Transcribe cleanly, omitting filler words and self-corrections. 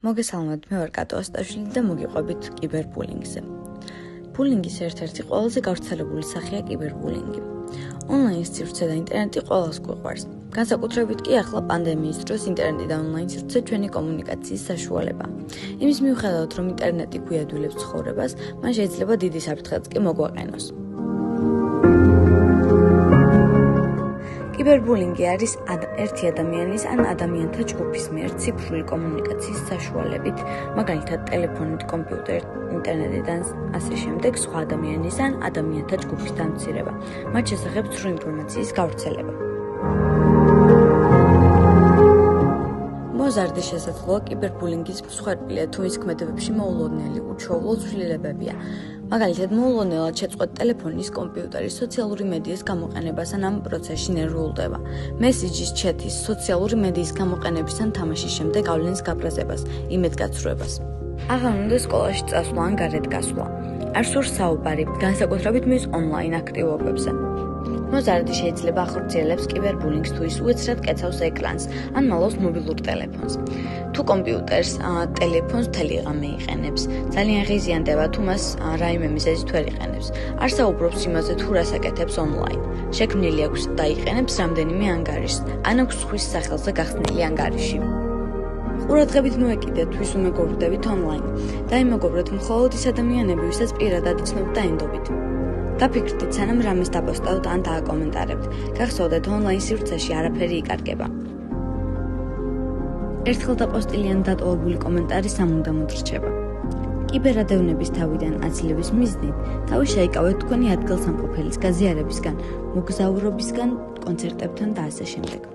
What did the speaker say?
მოგესალმებით, მე ვარ კატო ასტაშვილი და მოგიყვებით კიბერბულინგზე. ბულინგის ერთ-ერთი ყველაზე გავრცელებული სახეა კიბერბულინგი. ონლაინ სივრცე და ინტერნეტი ყველას გვიყვარს. განსაკუთრებით კი ახლა პანდემიის დროს ინტერნეტი და ონლაინ სივრცე ჩვენი კომუნიკაციის საშუალება. იმის მიუხედავად, რომ ინტერნეტი გვიადვილებს ცხოვრებას, მან შეიძლება დიდი საფრთხეც კი მოგვაყენოს. კიბერბულინგი არის ერთი ადამიანის ან ადამიანთა ჯგუფის მიერ ციფრული კომუნიკაციის საშუალებით, მაგალითად ტელეფონით, კომპიუტერით, ინტერნეტიდან ასე შემდეგ სხვა ადამიანის ან ადამიანთა ჯგუფის დამცირება, მათ შესახებ სრული ინფორმაციის გავრცელება. მოზარდი შესაძლოა კიბერბულინგის მსხვერპლია თუ ის ქმედებებში მოულოდნელი უჩვეულო ცვლილებებია. მაგალითად, მოულოდნელად შეწყვეტ ტელეფონის, კომპიუტერის, სოციალური მედიის გამოყენებას ან ამ პროცესში ნერვიულდება. მესიჯის, ჩეთის, სოციალური მედიის გამოყენების ან თამაშის შემდეგ გავლენის გაბრაზებას, იმედგაცრუებას. აღარ უნდა სკოლაში წასვლა ან გარეთ გასვლა. არ სურს საუბარი, განსაკუთრებით მის ონლაინ აქტივობებზე. მოზარდი შეიძლება ახორციელებს კიბერბულინგს თუ ის უეცრად კეცავს ეკრანს ან მალავს მობილურ ტელეფონს. თუ კომპიუტერს, ტელეფონს მთელი ღამე იყენებს, ძალიან ღიზიანდება თუ მას რაიმე მიზეზით ვერ იყენებს. არ საუბრობს იმაზე თუ რას აკეთებს ონლაინ. შექმნილი აქვს და იყენებს რამდენიმე ანგარიშს, ან აქვს სხვის სახელზე გახსნილი ანგარიში. ყურადღებით მოეკიდეთ, ვის უმეგობრდებით ონლაინ და იმეგობროთ მხოლოდ ის ადამიანები, ვისაც პირადად იცნობთ და ენდობით. დაფიქრდით, სანამ რამეს დაპოსტავთ ან დააკომენტარებთ. გახსოვდეთ, ონლაინ სივრცეში არაფერი იკარგება. ერთხელ დაპოსტილი ან დატოვებული კომენტარი სამუდამოდ რჩება. კიბერადევნების თავიდან აცილების მიზნით თავი შეიკავეთ თქვენი ადგილსამყოფელის გაზიარებისგან, მოგზაურობისგან, კონცერტებთან და ასე შემდეგ.